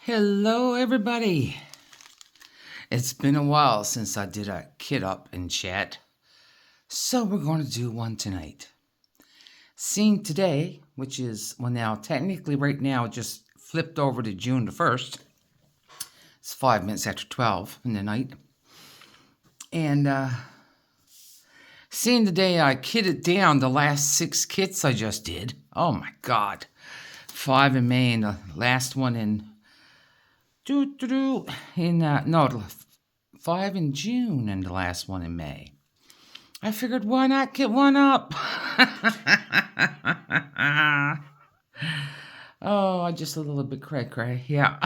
Hello, everybody. It's been a while since I did a kid up and chat, so we're going to do one tonight. Seeing today, which is, well, now technically right now it just flipped over to June the 1st. It's 5 minutes after 12 in the night. And seeing today, I kidded down the last 6 kits I just did. Oh my God. 5 in May and the last one in 5 in June and the last one in May. I figured, why not get one up? Oh, I just a little bit cray-cray, yeah.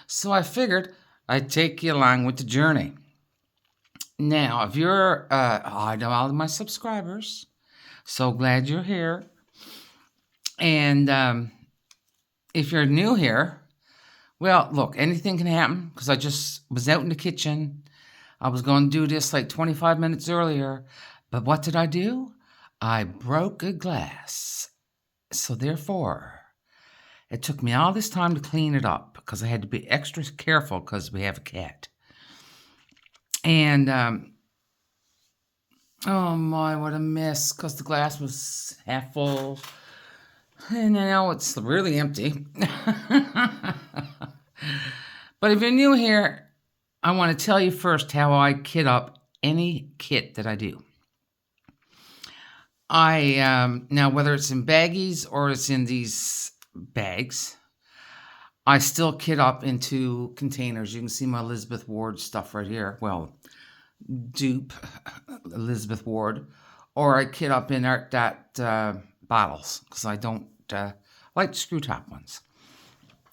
So I figured I'd take you along with the journey. Now, if you're, I know all of my subscribers, so glad you're here. And if you're new here, well, look, anything can happen because I just was out in the kitchen. I was going to do this like 25 minutes earlier, but what did I do? I broke a glass. So therefore, it took me all this time to clean it up because I had to be extra careful because we have a cat. And, oh my, what a mess, because the glass was half full. And now it's really empty. But if you're new here, I want to tell you first how I kit up any kit that I do. Now whether it's in baggies or it's in these bags, I still kit up into containers. You can see my Elizabeth Ward stuff right here. Well, dupe Elizabeth Ward. Or I kit up in Art Dot bottles because I don't like the screw top ones.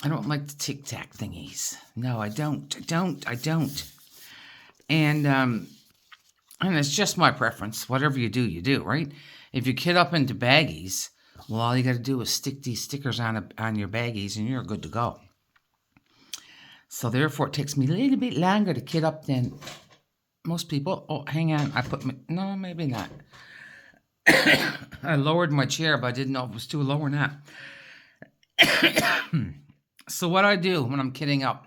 I don't like the Tic Tac thingies. No, I don't. And it's just my preference. Whatever you do, right? If you kit up into baggies, well, all you got to do is stick these stickers on your baggies and you're good to go. So therefore, it takes me a little bit longer to kit up than most people. Oh, hang on. No, maybe not. I lowered my chair, but I didn't know if it was too low or not. So what I do when I'm kitting up,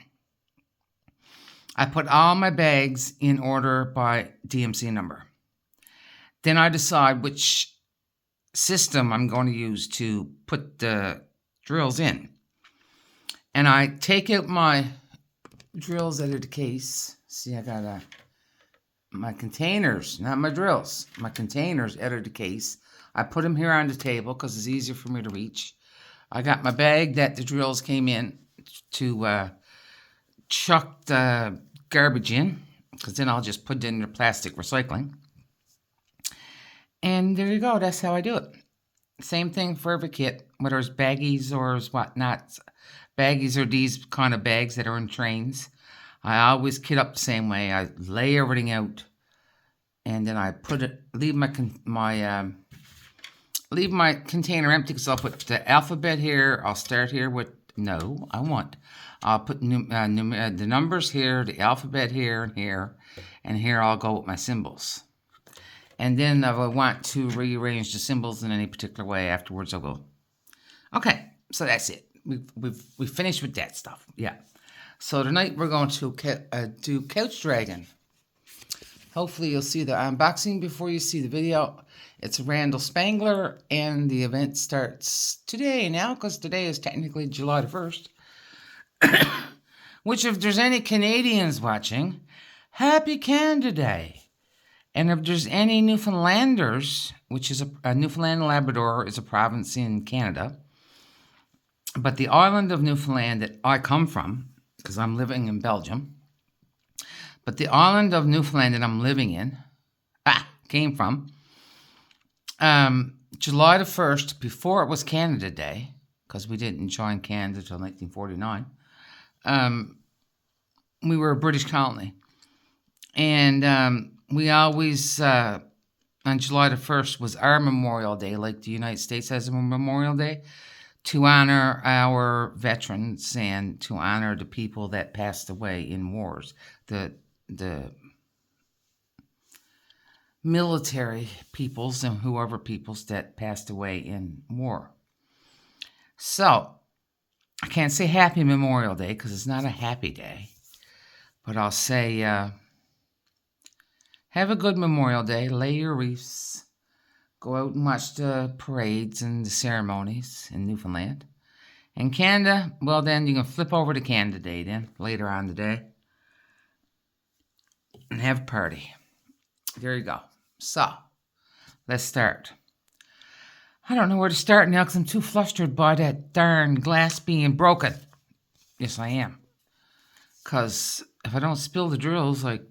I put all my bags in order by DMC number. Then I decide which system I'm going to use to put the drills in. And I take out my drills out of the case. See, I got my containers, not my drills. My containers out of the case. I put them here on the table because it's easier for me to reach. I got my bag that the drills came in to chuck the garbage in, because then I'll just put it in the plastic recycling. And there you go. That's how I do it. Same thing for every kit, whether it's baggies or whatnot. Baggies are these kind of bags that are in trains. I always kit up the same way. I lay everything out, and then I leave my container empty because I'll put the alphabet here. I'll start here with I'll put the numbers here, the alphabet here and here, and here I'll go with my symbols. And then if I want to rearrange the symbols in any particular way afterwards, I'll go. Okay, so that's it. We've finished with that stuff. Yeah. So tonight we're going to do Couch Dragon. Hopefully you'll see the unboxing before you see the video. It's Randall Spangler, and the event starts today now, because today is technically July the 1st. Which, if there's any Canadians watching, Happy Canada Day. And if there's any Newfoundlanders, which is a Newfoundland and Labrador is a province in Canada, but the island of Newfoundland that I come from, because I'm living in Belgium, but the island of Newfoundland that I'm living in, came from, July the 1st, before it was Canada Day, because we didn't join Canada until 1949, we were a British colony. And we always, on July the 1st, was our Memorial Day, like the United States has a Memorial Day, to honor our veterans and to honor the people that passed away in wars, the military peoples and whoever peoples that passed away in war. So, I can't say Happy Memorial Day because it's not a happy day. But I'll say, have a good Memorial Day. Lay your wreaths. Go out and watch the parades and the ceremonies in Newfoundland. And Canada, well then, you can flip over to Canada Day then, later on today. And have a party. There you go. So, let's start. I don't know where to start now because I'm too flustered by that darn glass being broken. Yes, I am. Because if I don't spill the drills, like,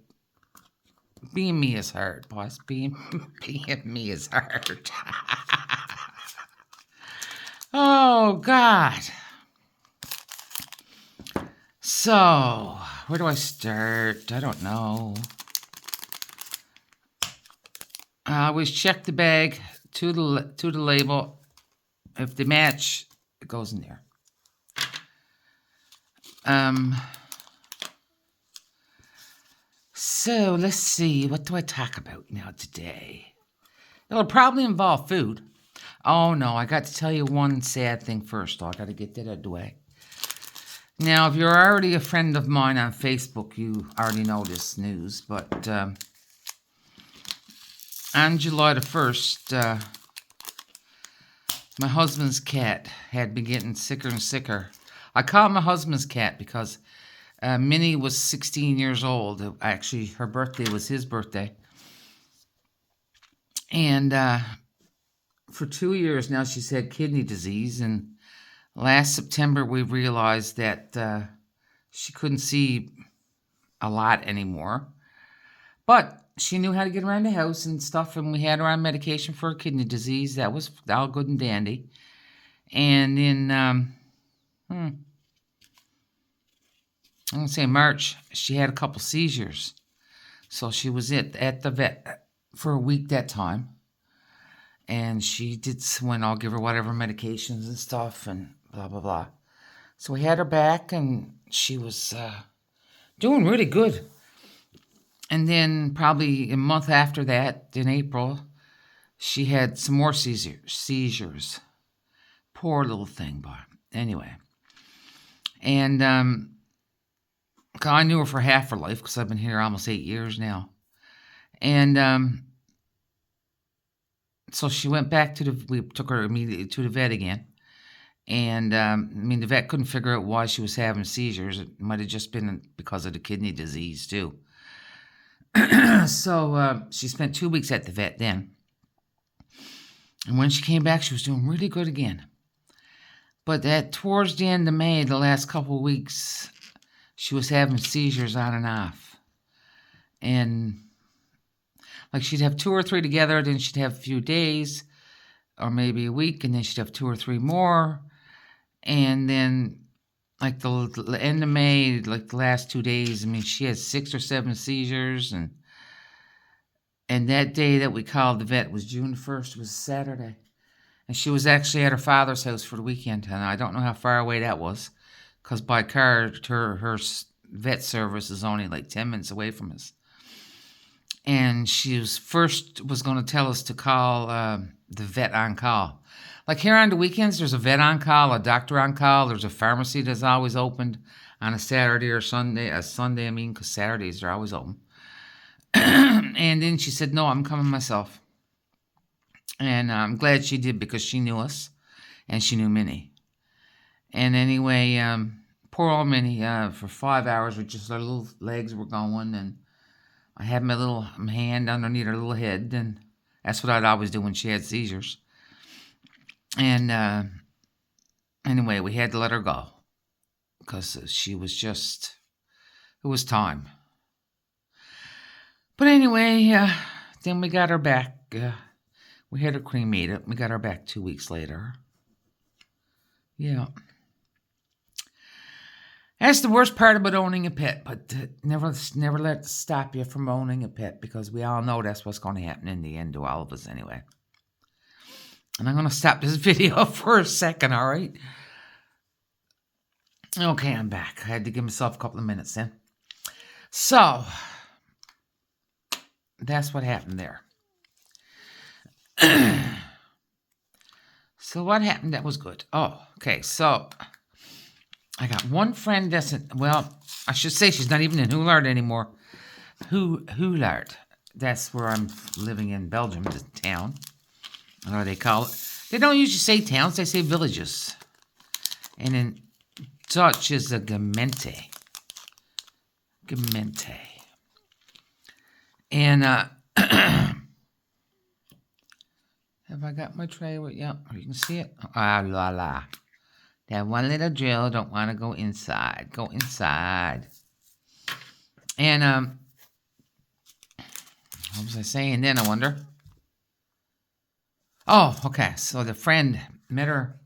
being me is hard, boss. Being me is hard. Oh, God. So, where do I start? I don't know. I always check the bag to the label. If they match, it goes in there. So, let's see. What do I talk about now today? It'll probably involve food. Oh, no. I got to tell you one sad thing first, though. I got to get that out of the way. Now, if you're already a friend of mine on Facebook, you already know this news. But on July the 1st, my husband's cat had been getting sicker and sicker. I call it my husband's cat because Minnie was 16 years old. Actually, her birthday was his birthday. And for 2 years now, she's had kidney disease. And last September, we realized that she couldn't see a lot anymore. But she knew how to get around the house and stuff, and we had her on medication for kidney disease. That was all good and dandy. And in, I'm going to say March, she had a couple seizures. So she was at the vet for a week that time. And she went, I'll give her whatever medications and stuff and blah, blah, blah. So we had her back, and she was doing really good. And then probably a month after that, in April, she had some more seizures. Poor little thing, but anyway. And I knew her for half her life because I've been here almost 8 years now. And so she went back we took her immediately to the vet again. And, the vet couldn't figure out why she was having seizures. It might have just been because of the kidney disease, too. So she spent 2 weeks at the vet then. And when she came back, she was doing really good again. But towards the end of May, the last couple of weeks, she was having seizures on and off. And like she'd have 2 or 3 together, then she'd have a few days or maybe a week, and then she'd have 2 or 3 more. And then like the end of May, like the last 2 days, she had 6 or 7 seizures. And that day that we called the vet was June 1st, was Saturday. And she was actually at her father's house for the weekend. And I don't know how far away that was, because by car, her vet service is only like 10 minutes away from us. And she was going to tell us to call the vet on call. Like here on the weekends, there's a vet on call, a doctor on call. There's a pharmacy that's always opened on a Saturday or Sunday. Because Saturdays are always open. And then she said, no, I'm coming myself. And I'm glad she did because she knew us and she knew Minnie. And anyway, poor old Minnie, for 5 hours with just her little legs were going. And I had my little hand underneath her little head. And that's what I'd always do when she had seizures. And anyway, we had to let her go because she was just, it was time. But anyway, then we got her back. We had her cremated. We got her back 2 weeks later. Yeah. That's the worst part about owning a pet, but never let it stop you from owning a pet, because we all know that's what's going to happen in the end to all of us anyway. And I'm going to stop this video for a second, all right? Okay, I'm back. I had to give myself a couple of minutes then. So, that's what happened there. So what happened that was good? Oh, okay, so I got one friend well, I should say she's not even in Houlard anymore. Houlard. That's where I'm living in Belgium, the town. Or they call it. They don't usually say towns, they say villages. And in Dutch is a gemeente. Gemeente. And, have I got my tray? Yeah, you can see it. Ah, la la. That one little drill don't want to go inside. Go inside. And, what was I saying then, I wonder? Oh, okay. So the friend met her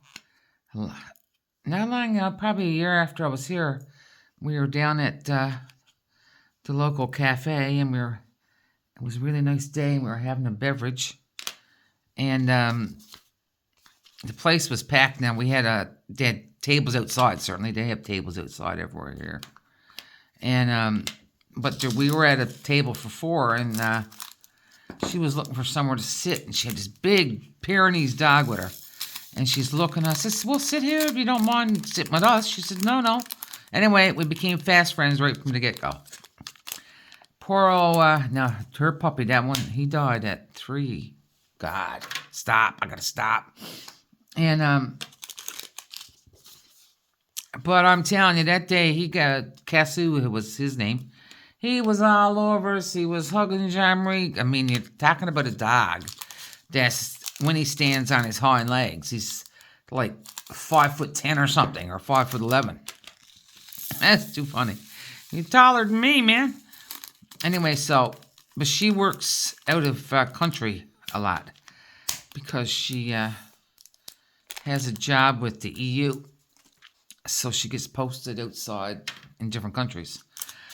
not long, probably a year after I was here. We were down at the local cafe, and it was a really nice day, and we were having a beverage. And the place was packed now. They had tables outside, certainly. They have tables outside everywhere here. And, but we were at a table for 4, and she was looking for somewhere to sit, and she had this big Pyrenees dog with her. And she's looking, I said, we'll sit here if you don't mind sitting with us. She said, no. Anyway, we became fast friends right from the get-go. Poor old, now, her puppy, that one, he died at 3. God, stop, I gotta stop. And, but I'm telling you, that day, he got, Casu was his name. He was all over us. He was hugging Jean-Marie. I mean, you're talking about a dog. That's when he stands on his hind legs. He's like 5'10" or something, or 5'11". That's too funny. He's taller than me, man. Anyway, but she works out of country a lot because she has a job with the EU. So she gets posted outside in different countries.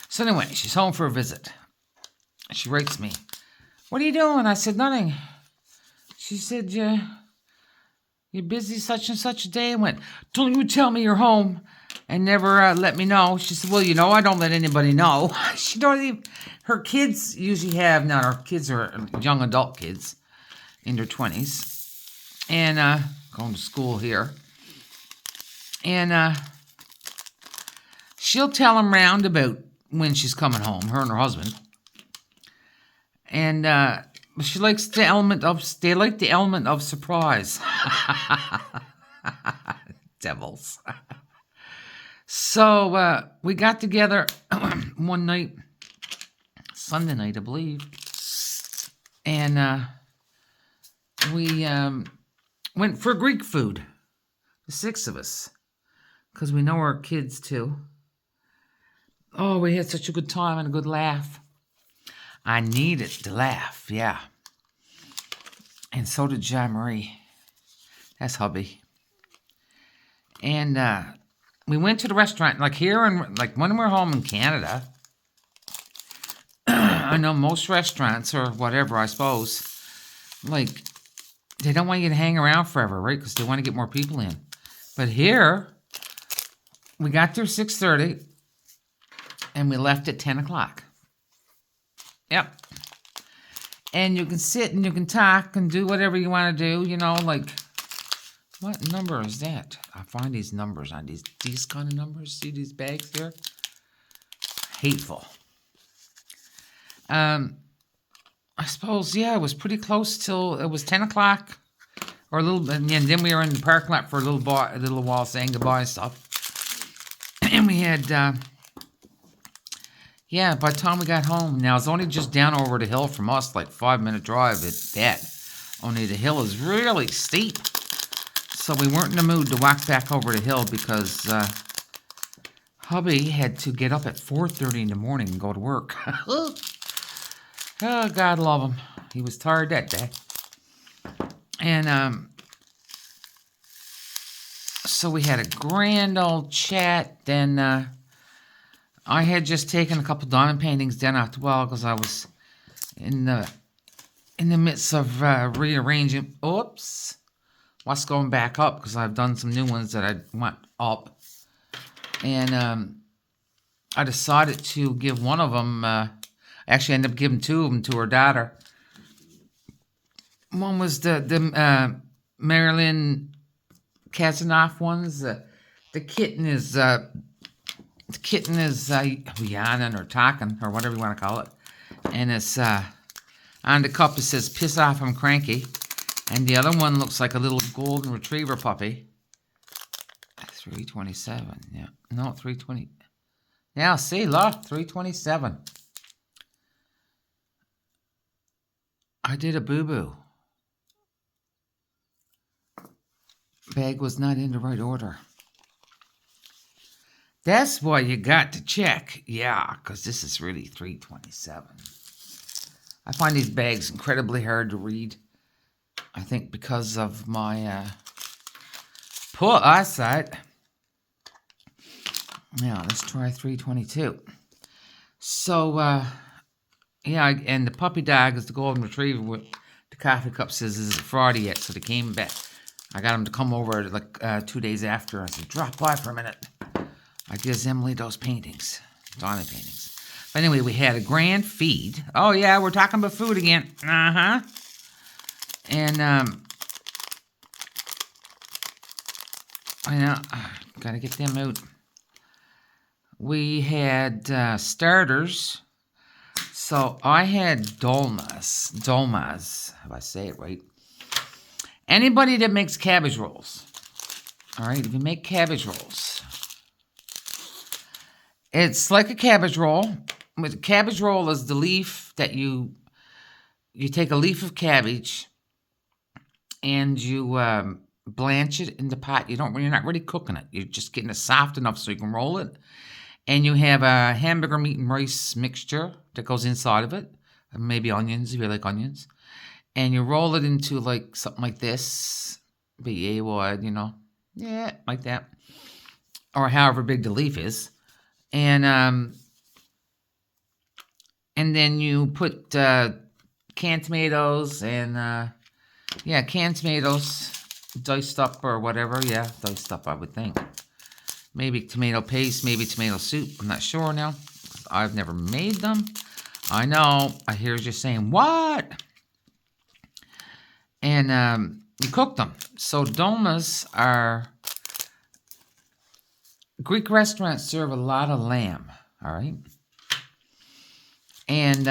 So anyway, she's home for a visit. She writes me, "What are you doing?" I said, "Nothing." She said, "You're busy such and such a day." I went, "Don't you tell me you're home and never let me know." She said, "Well, I don't let anybody know." She don't even, her kids usually have, now her kids are young adult kids in their 20s and going to school here. And she'll tell them round about when she's coming home, her and her husband. And she likes they like the element of surprise. Devils. So we got together one night, Sunday night, I believe. And we went for Greek food, the 6 of us, because we know our kids too. Oh, we had such a good time and a good laugh. I needed to laugh, yeah. And so did Jean-Marie. That's hubby. And we went to the restaurant, like here, and like when we're home in Canada, I know most restaurants or whatever, I suppose, like, they don't want you to hang around forever, right? Because they want to get more people in. But here, we got there 6:30. And we left at 10 o'clock. Yep. And you can sit and you can talk and do whatever you want to do. Like, what number is that? I find these numbers on these kind of numbers. See these bags here? Hateful. I suppose, yeah, it was pretty close till it was 10 o'clock. Or a little, and then we were in the parking lot for a little while saying goodbye and stuff. And we had... yeah, by the time we got home, now it's only just down over the hill from us, like 5-minute drive at that. Only the hill is really steep. So we weren't in the mood to walk back over the hill because hubby had to get up at 4:30 in the morning and go to work. Oh, God love him. He was tired that day. And so we had a grand old chat. Then I had just taken a couple diamond paintings down after a while because I was in the midst of rearranging. Oops. What's going back up because I've done some new ones that I want up. And I decided to give one of them, actually I ended up giving 2 of them to her daughter. One was the Marilyn Kazanoff ones, the The kitten is yawning or talking or whatever you want to call it. And it's on the cup it says piss off, I'm cranky. And the other one looks like a little golden retriever puppy. 327. Yeah. No, 320. Yeah, see, look, 327. I did a boo-boo. Bag was not in the right order. That's why you got to check. Yeah, because this is really 327. I find these bags incredibly hard to read. I think because of my poor eyesight. Now, let's try 322. So, yeah, and the puppy dog is the golden retriever with the coffee cup says isn't fraudy yet, so they came back. I got them to come over like 2 days after. I said, drop by for a minute. I gives Emily those paintings, Donna paintings. But anyway, we had a grand feed. Oh, yeah, we're talking about food again. Uh-huh. And, I know, gotta get them out. We had starters. So I had dolmas, if I say it right. Anybody that makes cabbage rolls, all right, if you make cabbage rolls, it's like a cabbage roll. With a cabbage roll is the leaf that you take a leaf of cabbage and you blanch it in the pot. You're not really cooking it. You're just getting it soft enough so you can roll it. And you have a hamburger meat and rice mixture that goes inside of it. Maybe onions, if you like onions. And you roll it into like something like this. Be wide, you know. Yeah, like that. Or however big the leaf is. And then you put canned tomatoes and, canned tomatoes diced up or whatever. Yeah, diced up, I would think. Maybe tomato paste, maybe tomato soup. I'm not sure now. I've never made them. I know. I hear you saying, what? And you cook them. So dolmas are... Greek restaurants serve a lot of lamb. All right? And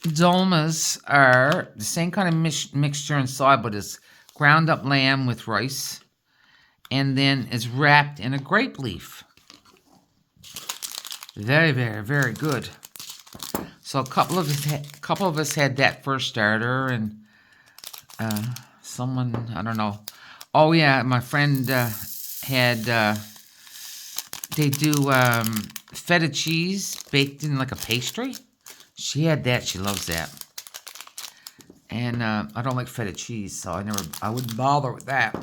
dolmas are the same kind of mixture inside, but it's ground up lamb with rice. And then it's wrapped in a grape leaf. Very, very, very good. So a couple of us had that first starter, and someone, I don't know. Oh yeah, my friend had. They do feta cheese baked in like a pastry. She had that. She loves that. And I don't like feta cheese, so I wouldn't bother with that.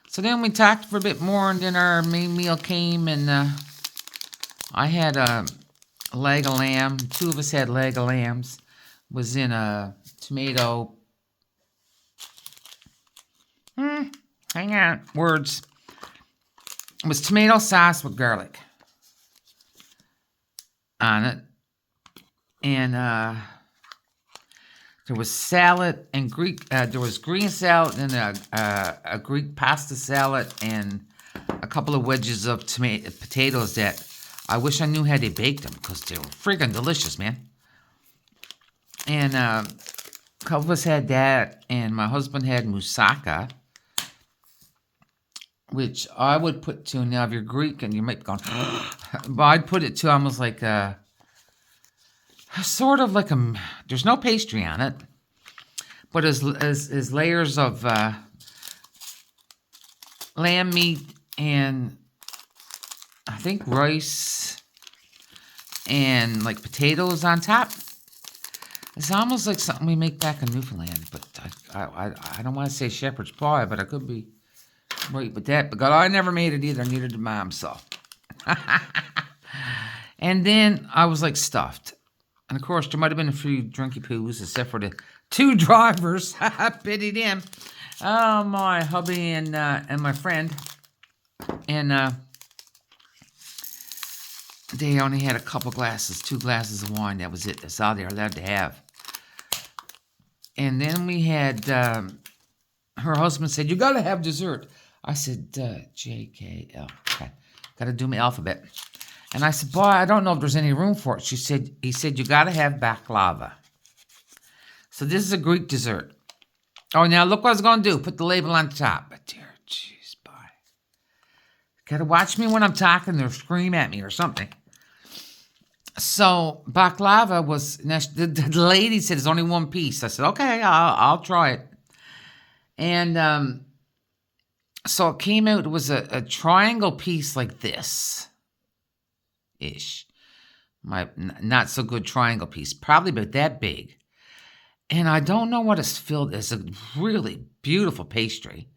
So then we talked for a bit more, and then our main meal came, and I had a leg of lamb. Two of us had leg of lambs. Was in a tomato. Hang on. Words. It was tomato sauce with garlic on it. And there was salad and Greek. There was green salad and a Greek pasta salad and a couple of wedges of potatoes that I wish I knew how they baked them because they were friggin' delicious, man. And a couple of us had that, and my husband had moussaka, which I would put to, now if you're Greek and you might be going, but I'd put it to almost like sort of like there's no pastry on it, but as layers of lamb meat and I think rice and like potatoes on top. It's almost like something we make back in Newfoundland, but I don't want to say shepherd's pie, but I could be right with that. But God, I never made it either. Neither did Mom, so. And then I was like stuffed. And of course, there might have been a few drinky poos, except for the two drivers. Pity them. Oh, my hubby and my friend. And they only had a couple glasses, 2 glasses of wine. That was it. That's all they were allowed to have. And then we had, her husband said, you got to have dessert. I said, JKL. Okay. Got to do my alphabet. And I said, boy, I don't know if there's any room for it. He said, you got to have baklava. So this is a Greek dessert. Oh, now look what I was going to do. Put the label on top. But dear, jeez, boy. Got to watch me when I'm talking or scream at me or something. So baklava was, the lady said it's only one piece. I said, okay, I'll try it. And so it came out, it was a triangle piece like this. Ish. My not so good triangle piece. Probably about that big. And I don't know what it's filled. It's a really beautiful pastry.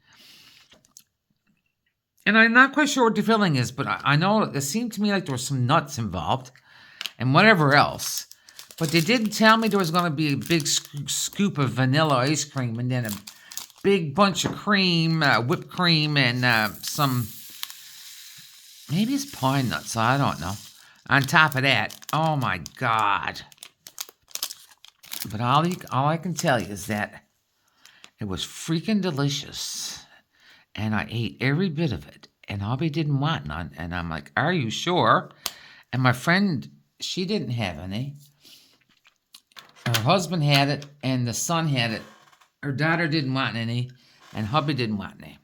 And I'm not quite sure what the filling is, but I know it seemed to me like there was some nuts involved and whatever else. But they didn't tell me there was going to be a big scoop of vanilla ice cream and then a big bunch of cream, whipped cream, and some, maybe it's pine nuts, I don't know. On top of that, oh my God. But all I can tell you is that it was freaking delicious. And I ate every bit of it. And Hubby didn't want none. And I'm like, are you sure? And my friend, she didn't have any. Her husband had it, and the son had it. Her daughter didn't want any, and Hubby didn't want any.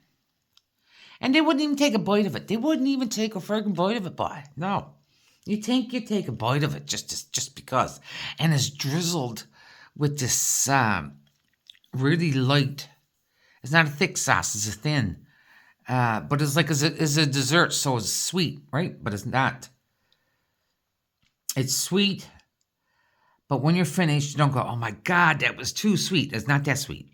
And they wouldn't even take a bite of it. They wouldn't even take a friggin' bite of it, boy. No. You think you take a bite of it just because. And it's drizzled with this really light, it's not a thick sauce, it's a thin. But it's like it's a dessert, so it's sweet, right? But it's not. It's sweet, but when you're finished, you don't go, oh my God, that was too sweet. It's not that sweet.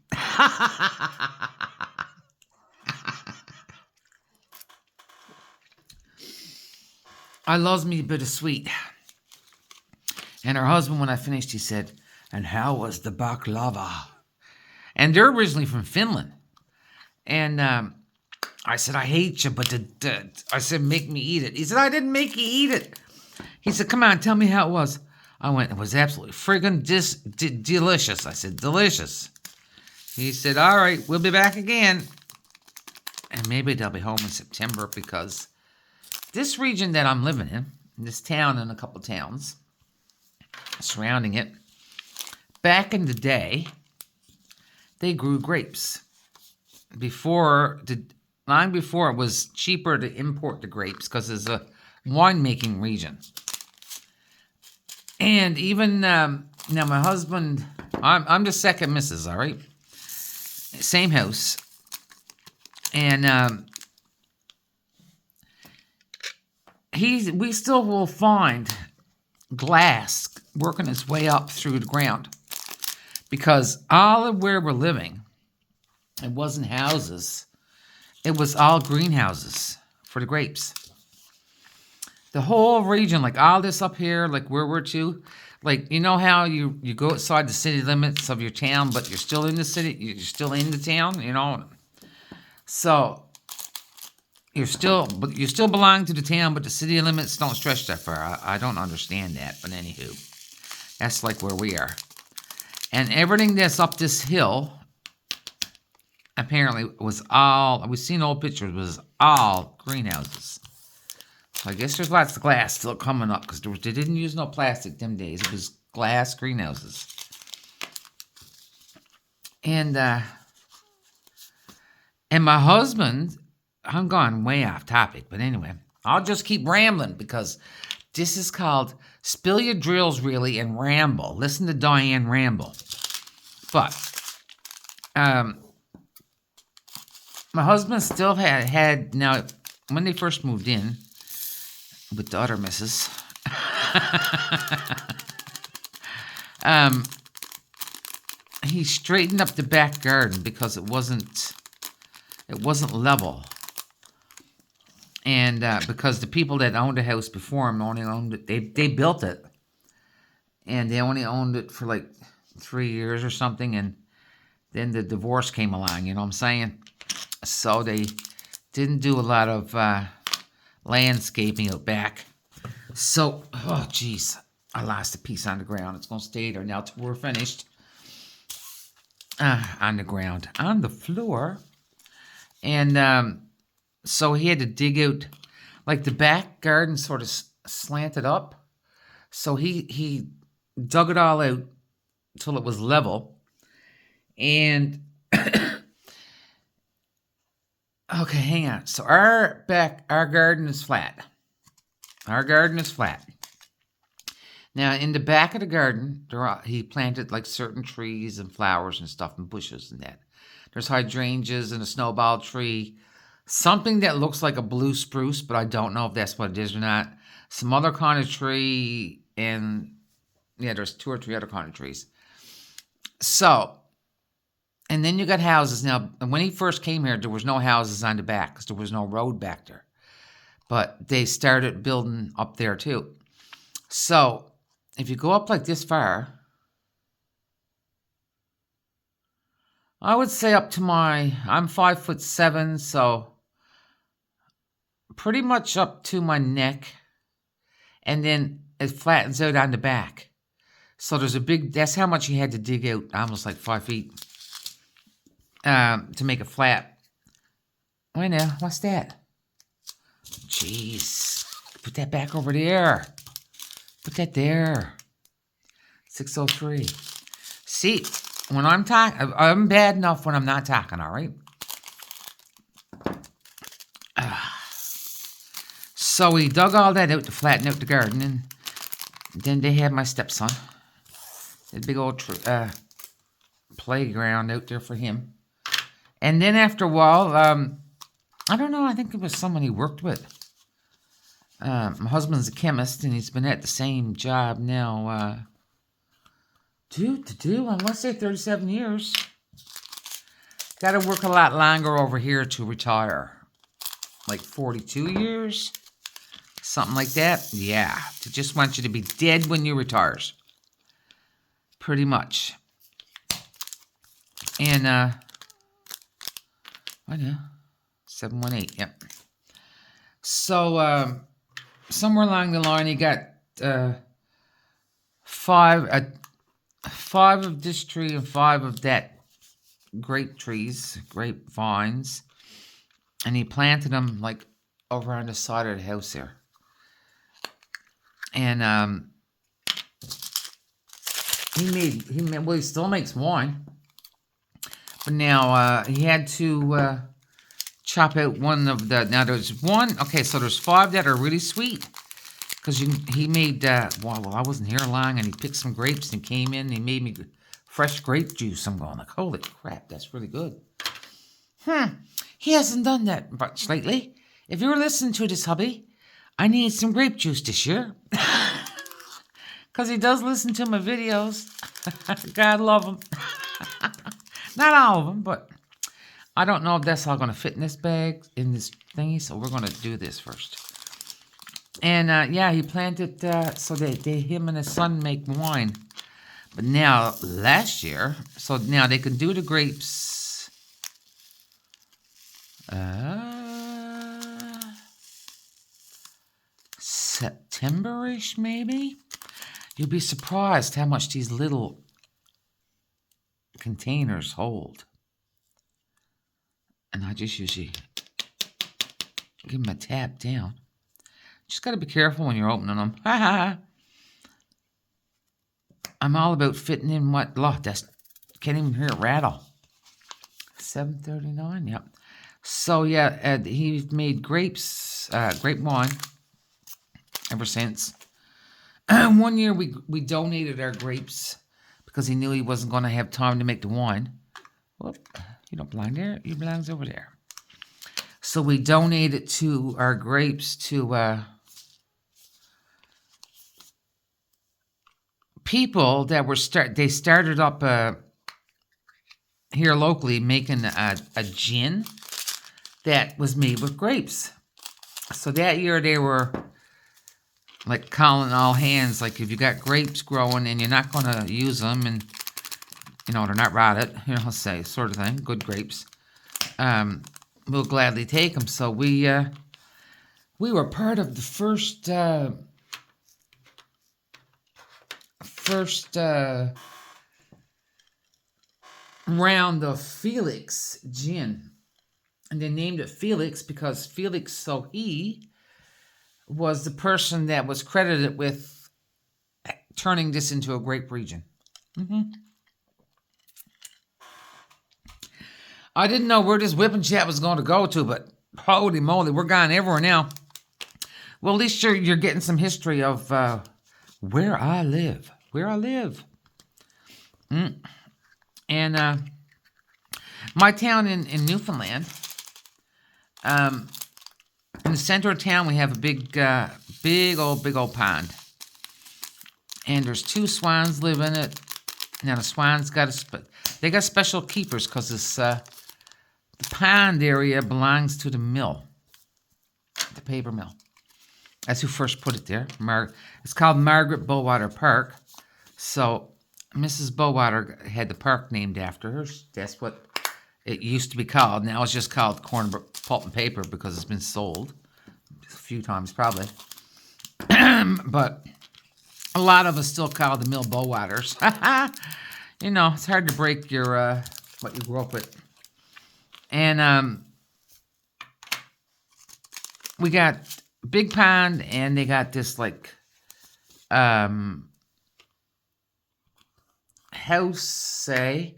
I loves me a bit of sweet. And her husband, when I finished, he said, and how was the baklava? And they're originally from Finland. And I said, I hate you, but I said, make me eat it. He said, I didn't make you eat it. He said, come on, tell me how it was. I went, it was absolutely friggin' delicious. I said, delicious. He said, all right, we'll be back again. And maybe they'll be home in September because this region that I'm living in, this town and a couple towns surrounding it, back in the day, they grew grapes. Long before it was cheaper to import the grapes because it's a winemaking region. And even now my husband, I'm the second missus, all right? Same house. And we still will find glass working its way up through the ground. Because all of where we're living, it wasn't houses. It was all greenhouses for the grapes. The whole region, like all this up here, like where we're to, like, you know how you go outside the city limits of your town, but you're still in the city, you're still in the town, you know? So, you still belong to the town, but the city limits don't stretch that far. I don't understand that, but anywho, that's like where we are. And everything that's up this hill, apparently, was all, we've seen old pictures, was all greenhouses. So I guess there's lots of glass still coming up, because they didn't use no plastic them days. It was glass greenhouses. And my husband, I'm going way off topic, but anyway, I'll just keep rambling, because this is called Spill Your Drills, Really, and Ramble. Listen to Diane ramble. But, my husband still had, now, when they first moved in, with the other missus, he straightened up the back garden because it wasn't level. And because the people that owned the house before him only owned it, they built it. And they only owned it for like 3 years or something. And then the divorce came along, you know what I'm saying? So they didn't do a lot of landscaping out back. So, oh geez, I lost a piece on the ground. It's going to stay there now till we're finished. On the ground. On the floor. And So he had to dig out, like the back garden sort of slanted up. So he dug it all out till it was level. And okay, hang on. So our garden is flat. Our garden is flat. Now, in the back of the garden, he planted like certain trees and flowers and stuff and bushes and that. There's hydrangeas and a snowball tree. Something that looks like a blue spruce, but I don't know if that's what it is or not. Some other kind of tree, and yeah, there's 2 or 3 other kind of trees. So, and then you got houses. Now, when he first came here, there was no houses on the back because there was no road back there. But they started building up there too. So, if you go up like this far, I would say up to I'm 5'7", so pretty much up to my neck, and then it flattens out on the back. So there's that's how much he had to dig out, almost like 5 feet, to make it flat. Wait now, what's that? Jeez, put that back over there. Put that there. 603. See, when I'm talking, I'm bad enough when I'm not talking, all right? So we dug all that out to flatten out the garden, and then they had my stepson. A big old playground out there for him. And then after a while, I don't know, I think it was someone he worked with. My husband's a chemist, and he's been at the same job now, I want to say 37 years. Got to work a lot longer over here to retire. Like 42 years? Something like that? Yeah. They just want you to be dead when you retires. Pretty much. And, what now? 718, yep. So, somewhere along the line, he got 5 of this tree and 5 of that grapevines, and he planted them like over on the side of the house there. And he still makes wine, but now he had to chop out one of the. Now there's one. Okay, so there's 5 that are really sweet. Because he made, well, I wasn't here long, and he picked some grapes and came in and he made me fresh grape juice. I'm going like, holy crap, that's really good. He hasn't done that much lately. If you're listening to this, hubby, I need some grape juice this year. Because he does listen to my videos. God love him. Not all of them, but I don't know if that's all going to fit in this bag, in this thingy, so we're going to do this first. And, yeah, he planted, so him and his son make wine. But now, last year, so now they can do the grapes. September-ish, maybe? You'd be surprised how much these little containers hold. And I just usually give them a tap down. Just got to be careful when you're opening them. I'm all about fitting in what... Look, can't even hear it rattle. 739, yep. So, yeah, he made grape wine ever since. One year we donated our grapes because he knew he wasn't going to have time to make the wine. Whoop, you don't belong there. You belongs over there. So we donated our grapes to... people that were they started up here locally making a gin that was made with grapes. So that year they were like calling all hands, like if you got grapes growing and you're not going to use them, and you know they're not rotted, you know, say sort of thing, good grapes, we'll gladly take them. So we were part of the first round of Felix gin. And they named it Felix because Felix Sohi was the person that was credited with turning this into a grape region. I didn't know where this whipping chat was going to go to, but holy moly, we're gone everywhere now. Well, at least you're getting some history of where I live. Where I live. And my town in Newfoundland, in the center of town, we have a big old pond. And there's 2 swans live in it. Now, the swans they got special keepers because the pond area belongs to the mill, the paper mill. That's who first put it there. It's called Margaret Bowater Park. So Mrs. Bowater had the park named after her. That's what it used to be called. Now it's just called Corner Pulp and Paper because it's been sold a few times probably. But a lot of us still call the mill Bowaters. You know, it's hard to break your what you grew up with. And we got big pond, and they got this like house, say,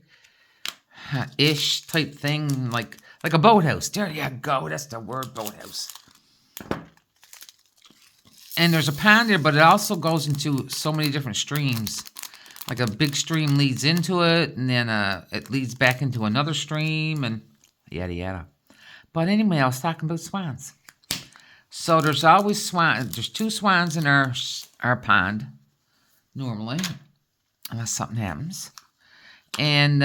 ish type thing, like a boathouse. There you go. That's the word, boathouse. And there's a pond there, but it also goes into so many different streams. Like a big stream leads into it, and then it leads back into another stream, and yada yada. But anyway, I was talking about swans. So there's always swans. There's 2 swans in our pond, normally, unless something happens. And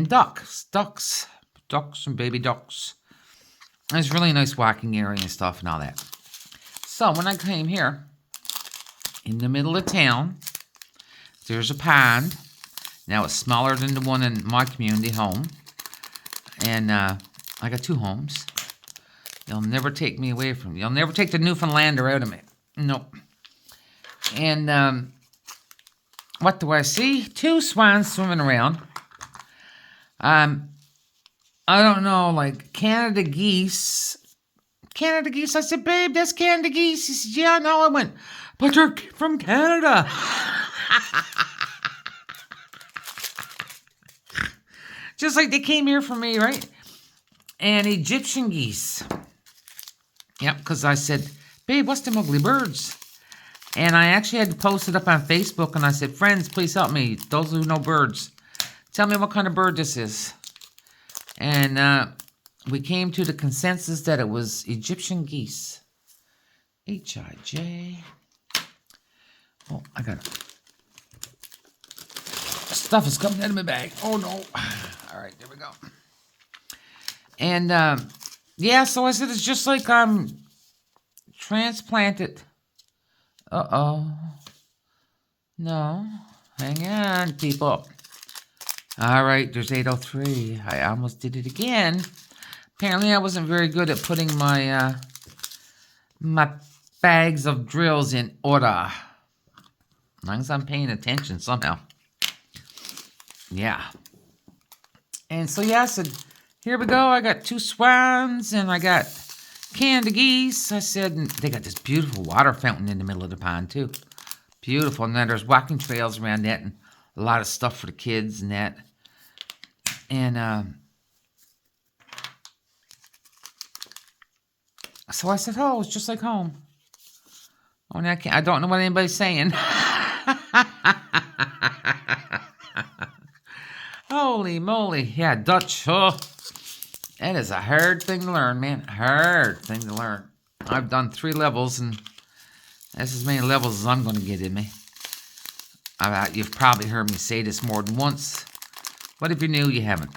ducks and baby ducks. There's really nice walking area and stuff and all that. So when I came here, in the middle of town, there's a pond. Now it's smaller than the one in my community home. And I got 2 homes. You'll never take me away from me. You'll never take the Newfoundlander out of me. Nope. And what do I see? 2 swans swimming around. I don't know, like Canada geese. Canada geese. I said, babe, that's Canada geese. He said, yeah, no. I went, but they're from Canada. Just like they came here for me, right? And Egyptian geese. Yep, because I said, babe, what's them ugly birds? And I actually had to post it up on Facebook, and I said, friends, please help me. Those who know birds, tell me what kind of bird this is. And we came to the consensus that it was Egyptian geese. H-I-J. Oh, I got it. Stuff is coming out of my bag. Oh, no. All right, there we go. And, yeah, so I said, it's just like I'm transplanted. Uh-oh. No. Hang on, people. All right, there's 803. I almost did it again. Apparently, I wasn't very good at putting my my bags of drills in order. As long as I'm paying attention somehow. Yeah. And so, yeah, I said, here we go. I got 2 swans, and I got Canada geese. I said, and they got this beautiful water fountain in the middle of the pond, too. Beautiful. And then there's walking trails around that, and a lot of stuff for the kids and that. And so I said, oh, it's just like home. Oh, and I don't know what anybody's saying. Holy moly. Yeah, Dutch. Oh, that is a hard thing to learn, man. Hard thing to learn. I've done 3 levels, and that's as many levels as I'm going to get in me. You've probably heard me say this more than once, but if you're new, you haven't.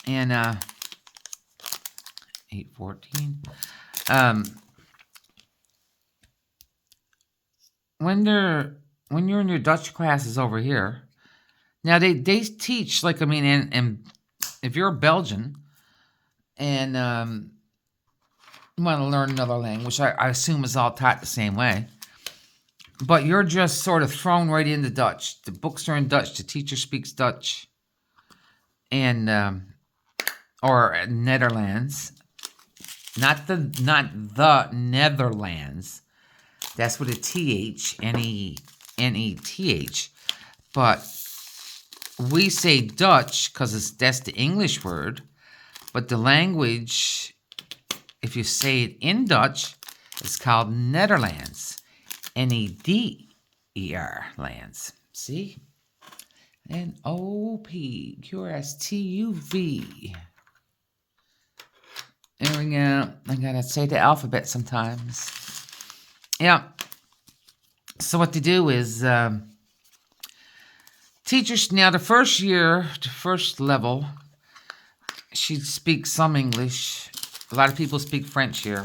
And 814. When you're in your Dutch classes over here, now they teach, like, I mean, and if you're a Belgian and you want to learn another language, I assume is all taught the same way. But you're just sort of thrown right into Dutch. The books are in Dutch. The teacher speaks Dutch. And, or Netherlands. Not the Netherlands. That's with a TH, N-E-N-E-T-H. But we say Dutch because that's the English word. But the language, if you say it in Dutch, it's called Netherlands. N-E-D-E-R, lands. See? N-O-P-Q-R-S-T-U-V. There we go. I gotta say the alphabet sometimes. Yeah. So what they do is teachers, now the first year, the first level, she speaks some English. A lot of people speak French here,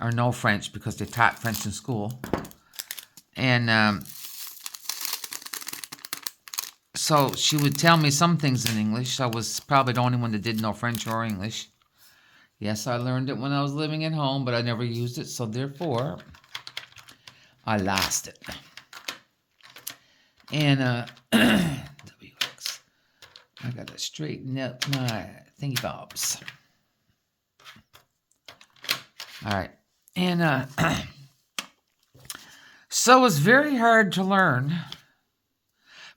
or no French because they taught French in school. And so she would tell me some things in English. I was probably the only one that didn't know French or English. Yes, I learned it when I was living at home, but I never used it, so therefore, I lost it. And, WX, I gotta straighten up my thingy bobs. All right. And, so it's very hard to learn.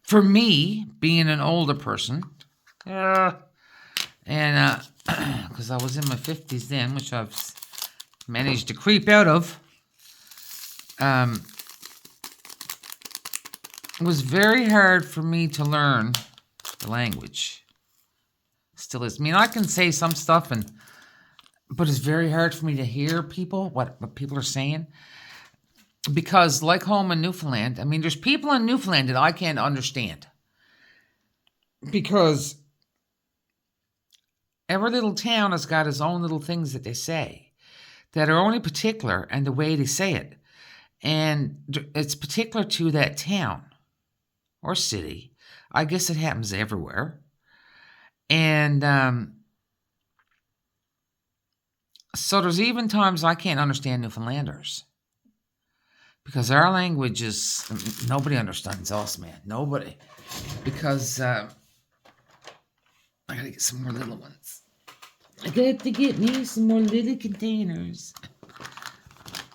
For me, being an older person, and, because I was in my 50s then, which I've managed to creep out of, it was very hard for me to learn the language. Still is. I mean, I can say some stuff, but it's very hard for me to hear people, what people are saying. Because like home in Newfoundland, I mean, there's people in Newfoundland that I can't understand. Because every little town has got its own little things that they say that are only particular and the way they say it. And it's particular to that town or city. I guess it happens everywhere. And so there's even times I can't understand Newfoundlanders. Because our language is, nobody understands us, man. Nobody. Because I gotta get some more little ones. I got to get me some more little containers.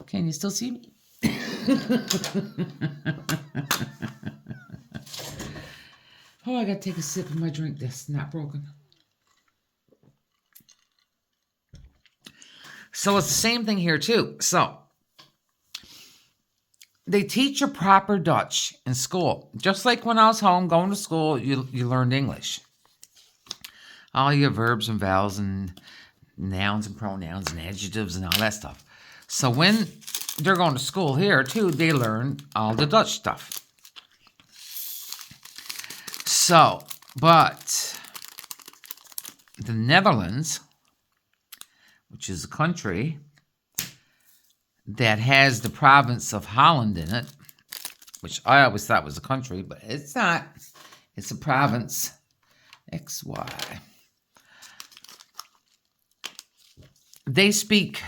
Can you still see me? Oh, I gotta take a sip of my drink that's not broken. So it's the same thing here too. So they teach you proper Dutch in school. Just like when I was home going to school, you learned English. All your verbs and vowels and nouns and pronouns and adjectives and all that stuff. So when they're going to school here too, they learn all the Dutch stuff. So, but the Netherlands, which is a country that has the province of Holland in it, which I always thought was a country, but it's not. It's a province. XY. They speak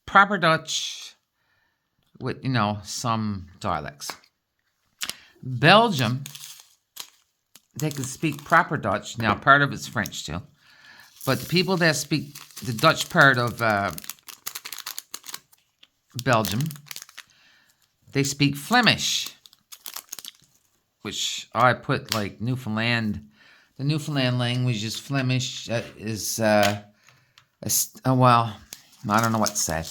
proper Dutch with, some dialects. Belgium, they can speak proper Dutch. Now, part of it's French too. But the people that speak the Dutch part of Belgium, they speak Flemish, which I put like Newfoundland. The Newfoundland language is Flemish. Well, I don't know what to say.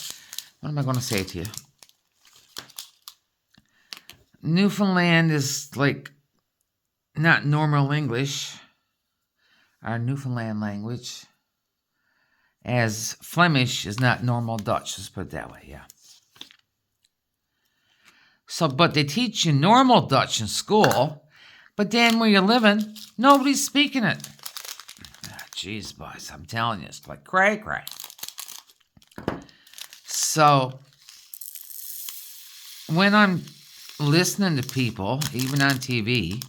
What am I going to say to you? Newfoundland is like not normal English, our Newfoundland language, as Flemish is not normal Dutch. Let's put it that way, yeah. So, but they teach you normal Dutch in school, but then where you're living, nobody's speaking it. Jeez, boys, I'm telling you, it's like cray. So, when I'm listening to people, even on TV,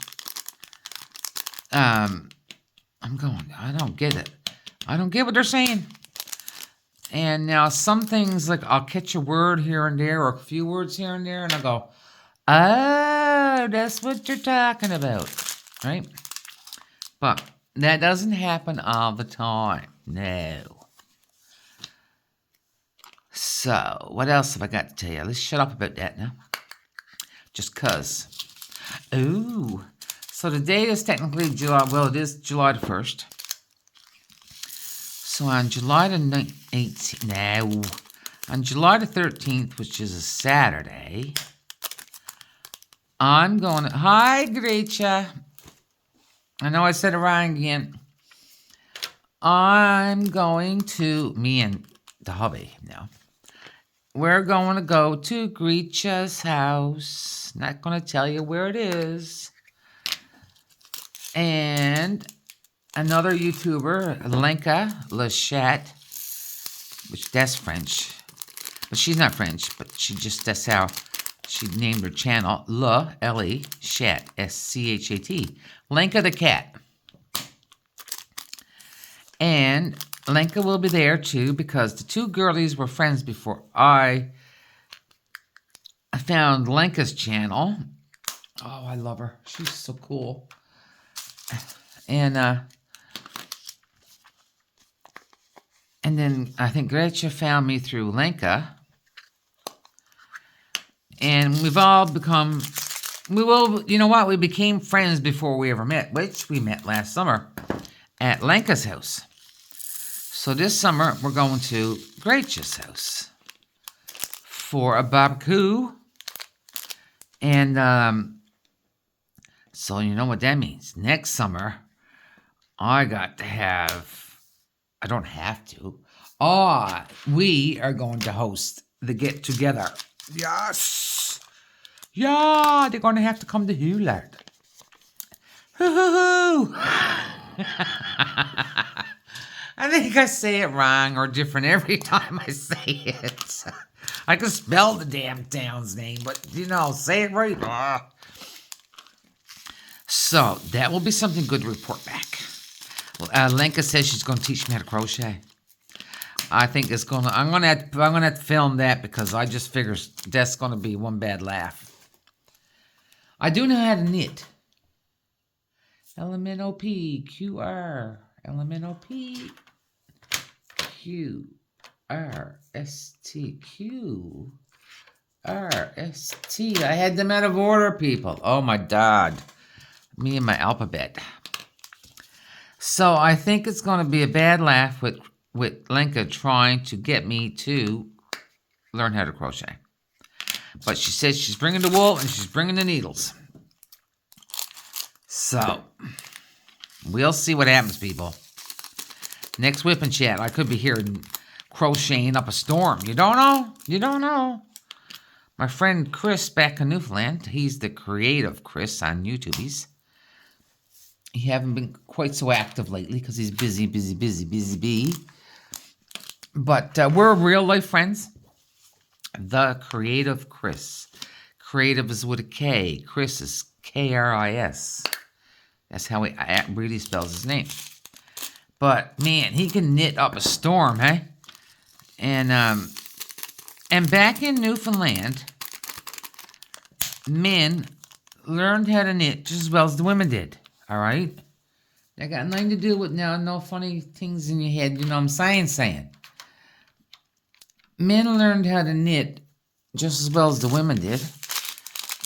I'm going, I don't get it. I don't get what they're saying. And now some things, like I'll catch a word here and there, or a few words here and there, and I'll go, oh, that's what you're talking about, right? But That doesn't happen all the time. No. So, what else have I got to tell you? Let's shut up about that now. Just 'cause. Ooh. So today is technically July. Well, it is July the 1st. So on July the 18th. No. On July the 13th, which is a Saturday, I'm going to... Hi, Gretcha. I know I said it wrong again. I'm going to... Me and the hubby now. We're going to go to Gretcha's house. Not going to tell you where it is. And another YouTuber, Lenka Lachette, which that's French. But she's not French, but that's how she named her channel. L-E, Chat, S-C-H-A-T. Lenka the cat. And Lenka will be there too, because the two girlies were friends before I found Lenka's channel. Oh, I love her. She's so cool. And then I think Gretcha found me through Lenka. And we've all become, you know what? We became friends before we ever met, which we met last summer at Lenka's house. So this summer, we're going to Gretcha's house for a barbecue. And so you know what that means. Next summer, I don't have to. We are going to host the get-together. Yes! Yeah, they're going to have to come to Hulard. Hoo-hoo-hoo! I think I say it wrong or different every time I say it. I can spell the damn town's name, but, say it right. So, that will be something good to report back. Lenka says she's going to teach me how to crochet. I think it's going to... I'm going to have to film that because I just figure that's going to be one bad laugh. I do know how to knit. LMNOP, LMNOP, I had them out of order, people. Oh, my God. Me and my alphabet. So I think it's going to be a bad laugh with Lenka trying to get me to learn how to crochet. But she says she's bringing the wool and she's bringing the needles. So, we'll see what happens, people. Next Whip and Chat, I could be hearing crocheting up a storm. You don't know? You don't know. My friend Chris back in Newfoundland, he's the creative Chris on YouTube. He haven't been quite so active lately because he's busy. But we're real life friends. The creative Chris. Creative is with a K. Chris is K-R-I-S. That's how he really spells his name. But, man, he can knit up a storm, eh? And back in Newfoundland, men learned how to knit just as well as the women did. All right? That got nothing to do with no funny things in your head. You know what I'm saying? Men learned how to knit just as well as the women did.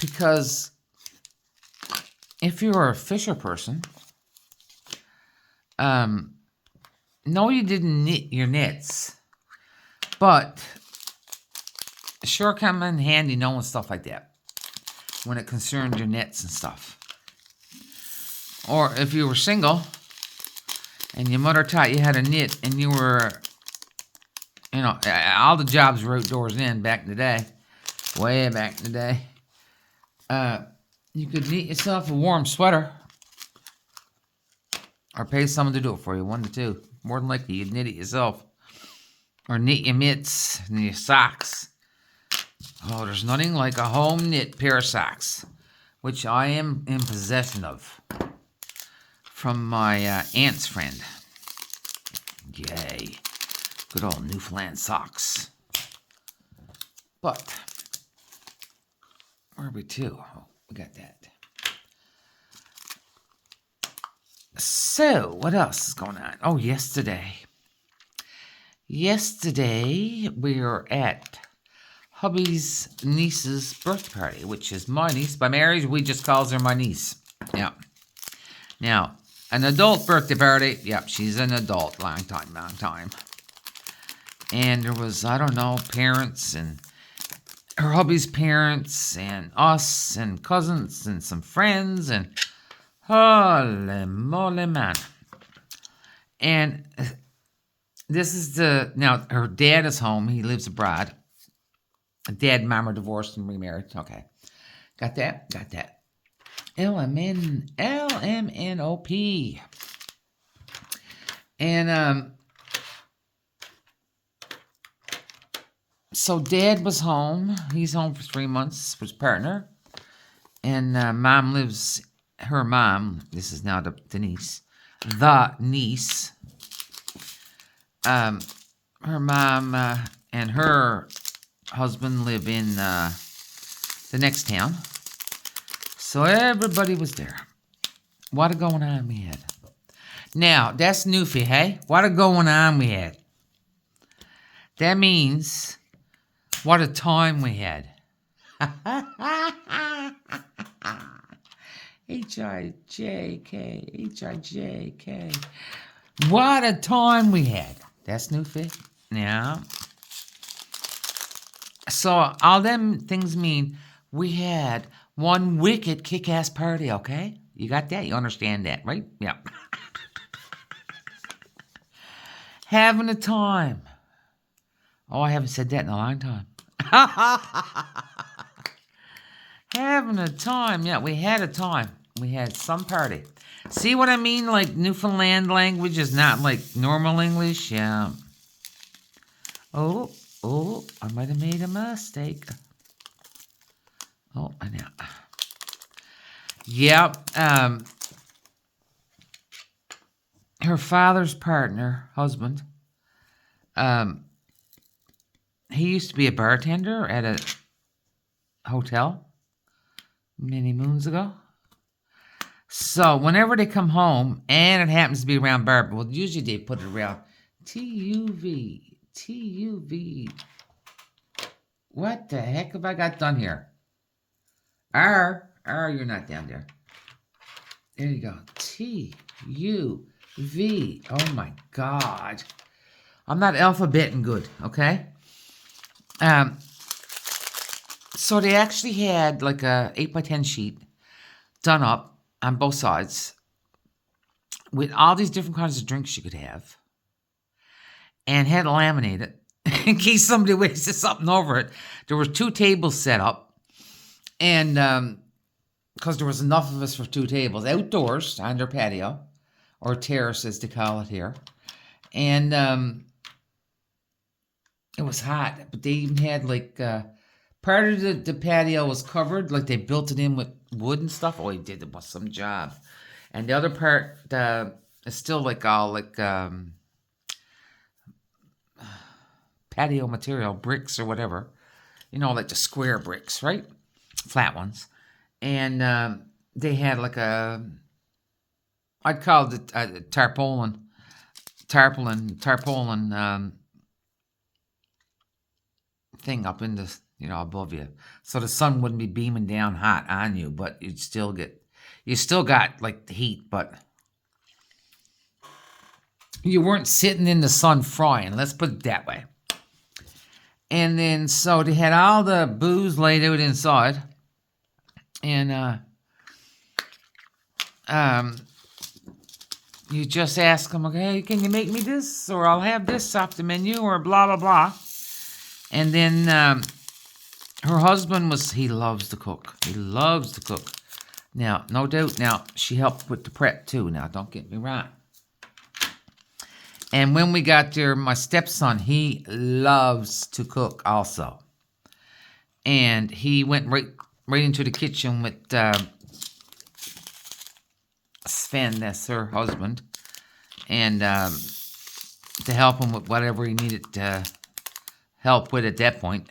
Because if you're a fisher person, no, you didn't knit your nets. But it sure come in handy knowing stuff like that when it concerned your nets and stuff. Or if you were single and your mother taught you how to knit and you were, all the jobs were outdoors then back in the day, way back in the day. You could knit yourself a warm sweater or pay someone to do it for you, one to two. More than likely, you'd knit it yourself. Or knit your mitts and your socks. Oh, there's nothing like a home knit pair of socks, which I am in possession of from my aunt's friend. Yay. Good old Newfoundland socks. But, where are we to? Oh, we got that. So, what else is going on? Oh, yesterday. Yesterday, we were at hubby's niece's birthday party, which is my niece. By marriage, we just calls her my niece. Yeah. Now, an adult birthday party. Yep, she's an adult. Long time. And there was, I don't know, parents and her hubby's parents and us and cousins and some friends and holy moly, man. And this is now her dad is home. He lives abroad. Dad and mom are divorced and remarried. Okay. Got that? Got that. LMNOP. And, so dad was home. He's home for 3 months with his partner. And mom lives, her mom, this is now the niece, her mom and her husband live in the next town. So everybody was there. What a going on we had. Now, that's Newfie, hey? What a going on we had. That means... what a time we had. H-I-J-K. What a time we had. That's Newfie. Yeah. So all them things mean we had one wicked kick-ass party, okay? You got that? You understand that, right? Yeah. Having a time. Oh, I haven't said that in a long time. Having a time. Yeah, we had a time. We had some party. See what I mean? Like Newfoundland language is not like normal English. Yeah. Oh, I might have made a mistake. Oh, I know. Yep. Her father's partner, husband, he used to be a bartender at a hotel many moons ago. So whenever they come home, and it happens to be around Barbara, well, usually they put it around TUV. What the heck have I got done here? R, you're not down there. There you go. TUV. Oh my God. I'm not alphabeting good, okay? So they actually had like a 8x10 sheet done up on both sides with all these different kinds of drinks you could have, and had laminated in case somebody wasted something over it. There were 2 tables set up, and because there was enough of us for 2 tables outdoors on their patio, or terrace as they call it here, and it was hot, but they even had like part of the patio was covered, like they built it in with wood and stuff. Oh, he did it was some job, and the other part is still like all like patio material, bricks or whatever, you know, like the square bricks, right? Flat ones, and they had like I'd call it a tarpaulin thing up in the, you know, above you, so the sun wouldn't be beaming down hot on you, but you still got like the heat, but you weren't sitting in the sun frying, let's put it that way. And then so they had all the booze laid out inside, and you just ask them, okay, can you make me this, or I'll have this off the menu, or blah blah blah. And then her husband he loves to cook. He loves to cook. Now, no doubt, now, she helped with the prep too. Now, don't get me wrong. And when we got there, my stepson, he loves to cook also. And he went right into the kitchen with Sven, that's her husband, and to help him with whatever he needed to help with at that point.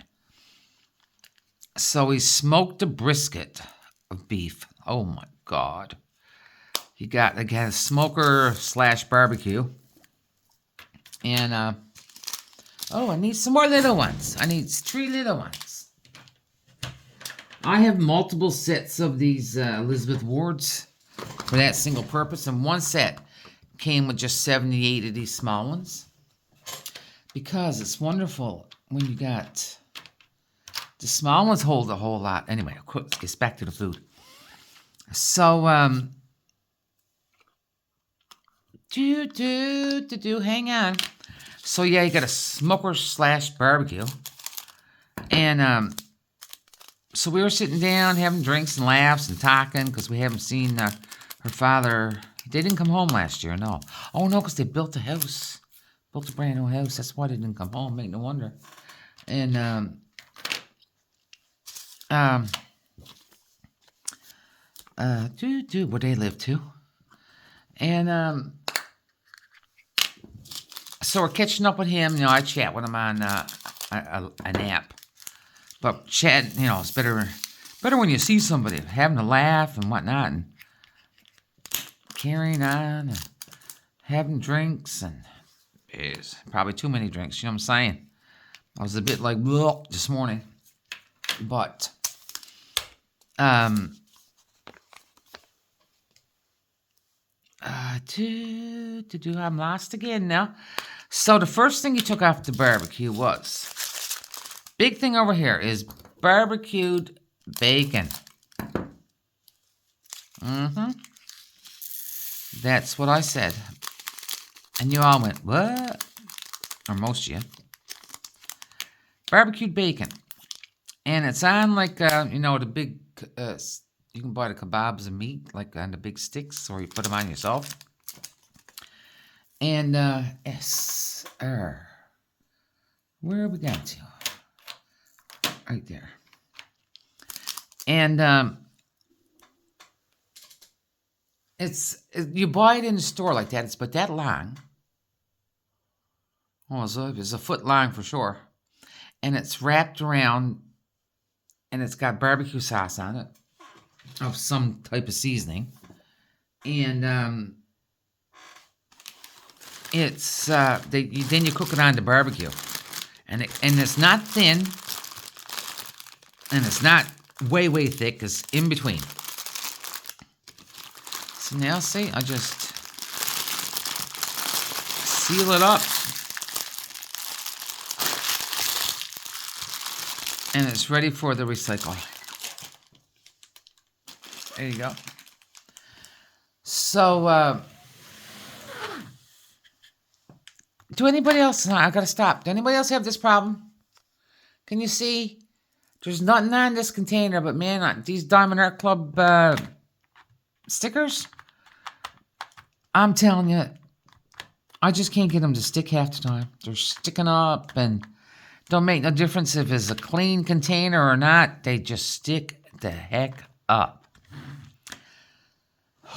So he smoked a brisket of beef. Oh my God. You got, again, a smoker / barbecue. And, oh, I need some more little ones. I need 3 little ones. I have multiple sets of these Elizabeth Wards for that single purpose. And one set came with just 78 of these small ones. Because it's wonderful when you got... The small ones hold a whole lot. Anyway, let's get back to the food. So, hang on. So, yeah, you got a smoker / barbecue. And, so we were sitting down, having drinks and laughs and talking, because we haven't seen her father. They didn't come home last year, no. Oh, no, because they built a house. Built a brand new house. That's why they didn't come home. Make no wonder. And, where they live too. And, so we're catching up with him. You know, I chat with him on an app. But chat, you know, it's better when you see somebody having a laugh and whatnot and carrying on and having drinks and it's probably too many drinks, you know what I'm saying? I was a bit like, bleh, this morning. But, I'm lost again now. So the first thing you took off the barbecue was, big thing over here is barbecued bacon. That's what I said. And you all went, what? Or most of you. Barbecued bacon. And it's on like, you know, the big, you can buy the kebabs of meat, like on the big sticks, or you put them on yourself. And, where are we going to? Right there. And, you buy it in the store like that. It's but that long. Oh, it's a foot long for sure. And it's wrapped around, and it's got barbecue sauce on it of some type of seasoning. And it's then you cook it on the barbecue, and it's not thin, and it's not way thick. It's in between. So now, see, I just seal it up, and it's ready for the recycle. There you go. So, do anybody else? No, I gotta stop. Do anybody else have this problem? Can you see? There's nothing on this container, but man, these Diamond Art Club stickers. I'm telling you, I just can't get them to stick half the time. They're sticking up, and don't make no difference if it's a clean container or not. They just stick the heck up.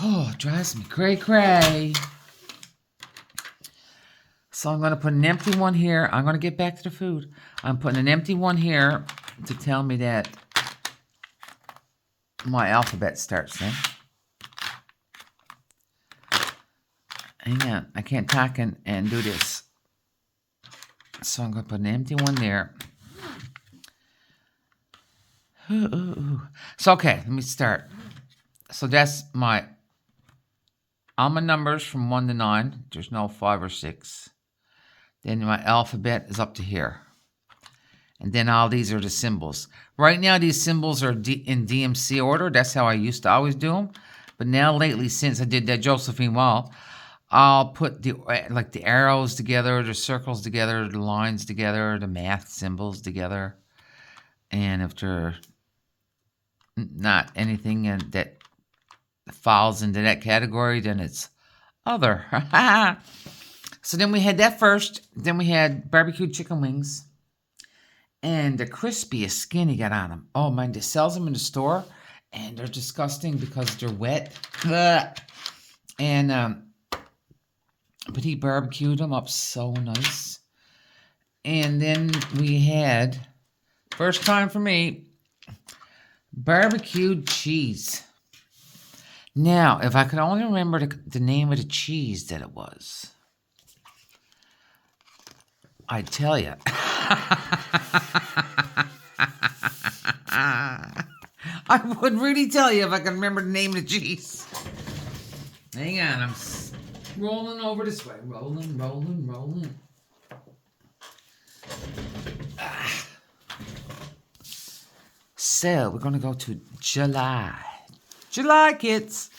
Oh, it drives me cray. So I'm going to put an empty one here. I'm going to get back to the food. I'm putting an empty one here to tell me that my alphabet starts then. Hang on. I can't talk and do this. So I'm going to put an empty one there. So, okay, let me start. So that's all my numbers from 1 to 9. There's no 5 or 6. Then my alphabet is up to here. And then all these are the symbols. Right now, these symbols are in DMC order. That's how I used to always do them. But now, lately, since I did that Josephine Wall, I'll put the arrows together, the circles together, the lines together, the math symbols together. And if they're not anything that falls into that category, then it's other. So then we had that first. Then we had barbecued chicken wings. And the crispiest skin he got on them. Oh, man, they sells them in the store. And they're disgusting because they're wet. And, but he barbecued them up so nice. And then we had, first time for me, barbecued cheese. Now, if I could only remember the name of the cheese that it was, I'd tell you. I would really tell you if I can remember the name of the cheese. Hang on, I'm rolling over this way. Rolling, rolling, rolling. So, we're going to go to July. July, kids.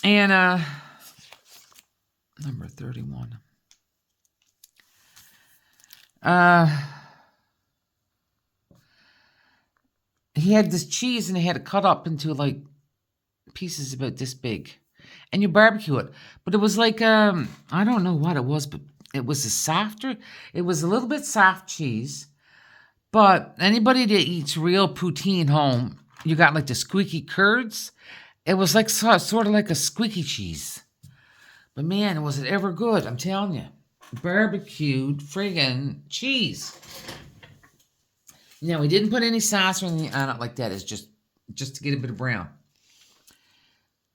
And, number 31. He had this cheese and he had it cut up into like pieces about this big, and you barbecue it. But it was like I don't know what it was, but it was it was a little bit soft cheese. But anybody that eats real poutine home, you got like the squeaky curds. It was like sort of like a squeaky cheese. But man, was it ever good? I'm telling you, barbecued friggin' cheese. Now, we didn't put any sauce or anything on it like that. It's just to get a bit of brown.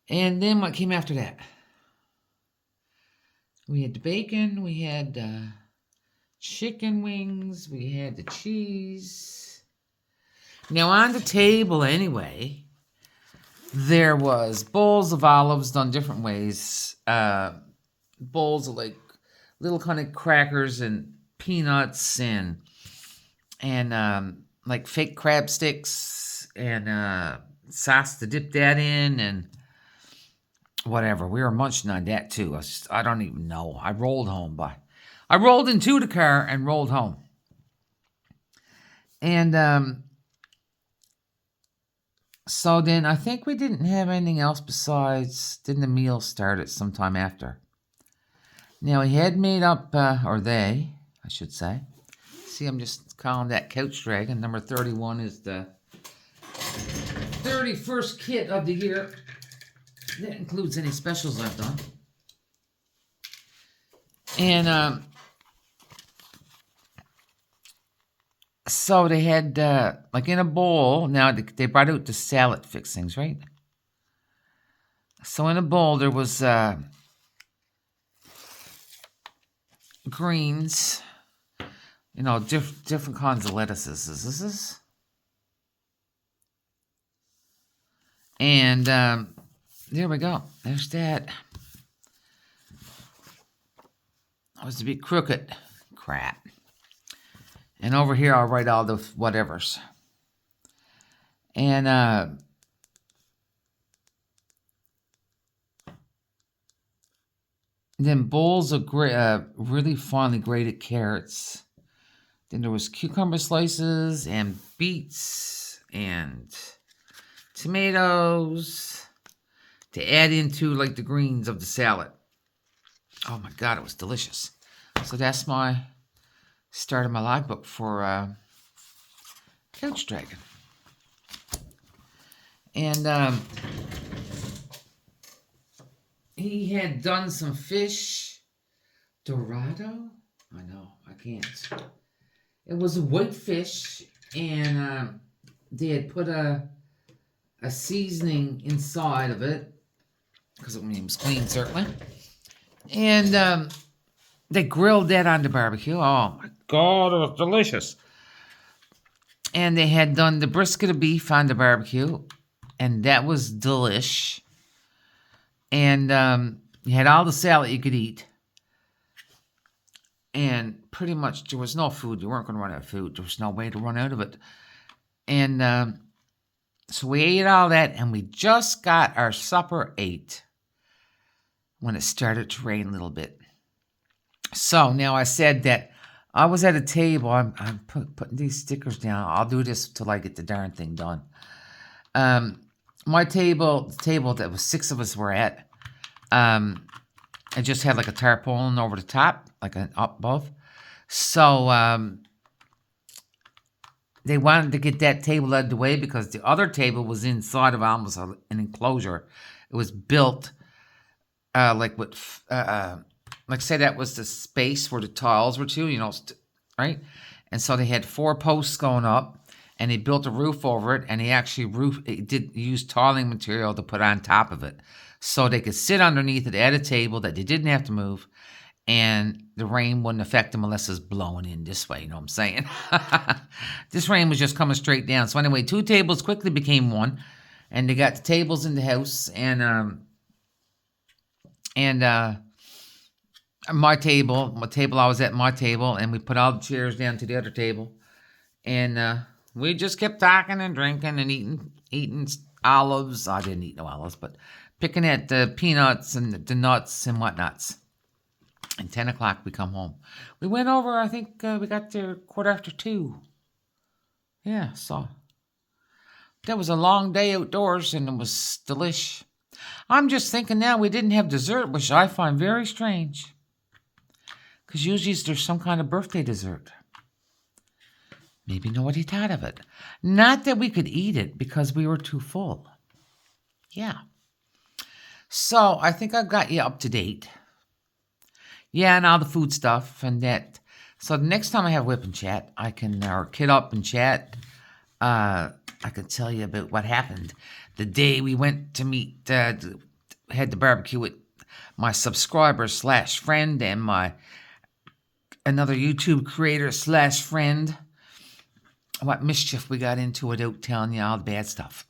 And then what came after that? We had the bacon. We had chicken wings. We had the cheese. Now, on the table anyway, there was bowls of olives done different ways. Bowls of like little kind of crackers and peanuts and like fake crab sticks and sauce to dip that in and whatever. We were munching on that too. I don't even know. I rolled home I rolled into the car and rolled home. And so then I think we didn't have anything else besides, then the meal started sometime after. Now he had made up, or they, I should say. See, I'm just calling that Couch Dragon. Number 31 is the 31st kit of the year. That includes any specials I've done. And so they had, like in a bowl, now they brought out the salad fixings, right? So in a bowl there was greens, you know, different kinds of lettuces. And there we go. There's that. That was a bit crooked. Crap. And over here I'll write all the whatevers. And then bowls of really finely grated carrots. Then there was cucumber slices and beets and tomatoes to add into like the greens of the salad. Oh my God, it was delicious. So that's my start of my logbook for Couch Dragon. And he had done some fish dorado. I know, I can't. It was a white fish, and they had put a seasoning inside of it, because it was clean, certainly. And they grilled that on the barbecue. Oh, my God, it was delicious. And they had done the brisket of beef on the barbecue, and that was delish. And you had all the salad you could eat. And pretty much there was no food. You weren't going to run out of food. There was no way to run out of it. And so we ate all that, and we just got our supper ate when it started to rain a little bit. So now I said that I was at a table. I'm putting these stickers down. I'll do this till I get the darn thing done. My table, the table that was 6 of us were at, it just had like a tarpaulin over the top, like an up above. So they wanted to get that table out of the way because the other table was inside of almost an enclosure. It was built like with, like say that was the space where the tiles were to, you know, right? And so they had 4 posts going up, and he built a roof over it, and he actually did use tiling material to put on top of it, so they could sit underneath it at a table that they didn't have to move, and the rain wouldn't affect them unless it's blowing in this way. You know what I'm saying? This rain was just coming straight down. So anyway, 2 tables quickly became 1, and they got the tables in the house, and my table I was at, my table, and we put all the chairs down to the other table, and we just kept talking and drinking and eating olives. I didn't eat no olives, but picking at the peanuts and the nuts and whatnots. And 10 o'clock we come home. We went over, I think we got there 2:15. Yeah, so that was a long day outdoors, and it was delish. I'm just thinking now we didn't have dessert, which I find very strange. Because usually there's some kind of birthday dessert. Maybe nobody thought of it. Not that we could eat it because we were too full. Yeah. So I think I've got you up to date. Yeah, and all the food stuff and that. So the next time I have Whip and Chat, or Kid Up and Chat, I can tell you about what happened the day we went to meet, had the barbecue with my subscriber / friend and another YouTube creator / friend. What mischief we got into without telling you all the bad stuff.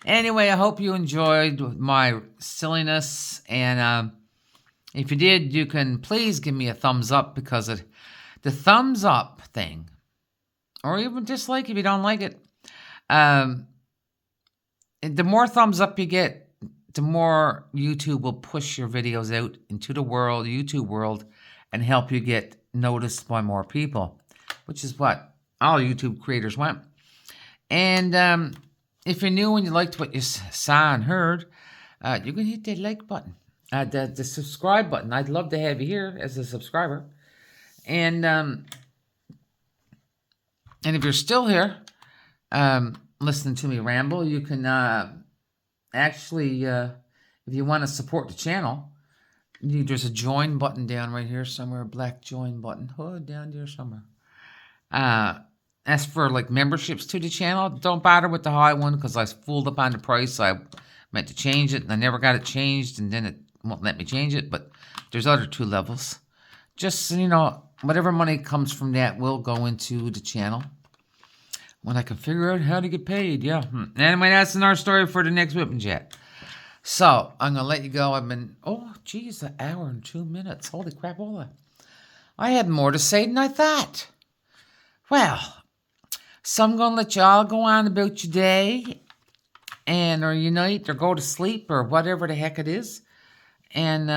Anyway, I hope you enjoyed my silliness, and if you did, you can please give me a thumbs up, because of the thumbs up thing, or even dislike if you don't like it. The more thumbs up you get, the more YouTube will push your videos out into the YouTube world, and help you get noticed by more people, which is what all YouTube creators want. And if you're new and you liked what you saw and heard, you can hit that like button, the subscribe button. I'd love to have you here as a subscriber. And if you're still here listening to me ramble, you can actually, if you want to support the channel, there's a join button down right here somewhere, a black join button. Oh, down there somewhere. As for like memberships to the channel, don't bother with the high one, because I fooled up on the price. I meant to change it, and I never got it changed, and then it won't let me change it. But there's other 2 levels. Just, whatever money comes from that will go into the channel when I can figure out how to get paid. Yeah. Anyway, that's another story for the next Whip and Chat. So, I'm going to let you go. I've been, an hour and 2 minutes. Holy crapola. I had more to say than I thought. Well, so I'm going to let you all go on about your day, or your night, or go to sleep, or whatever the heck it is. And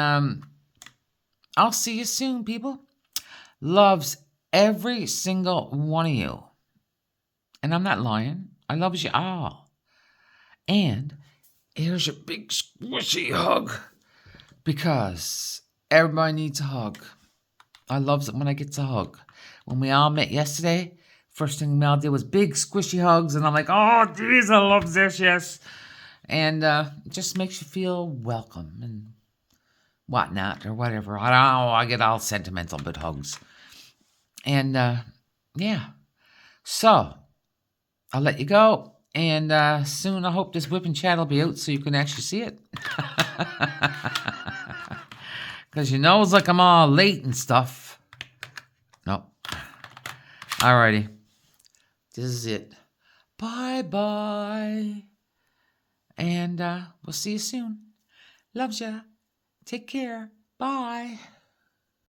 I'll see you soon, people. Loves every single one of you. And I'm not lying. I loves you all. And here's your big squishy hug, because everybody needs a hug. I loves it when I get a hug. When we all met yesterday, first thing Mel did was big squishy hugs, and I'm like, oh, geez, I love this, yes. And it just makes you feel welcome and whatnot, or whatever. I don't know, I get all sentimental about hugs. And, yeah. So, I'll let you go. And soon I hope this Whip and Chat will be out so you can actually see it. Because it's like I'm all late and stuff. Nope. Alrighty. This is it. Bye-bye. And we'll see you soon. Loves ya. Take care. Bye.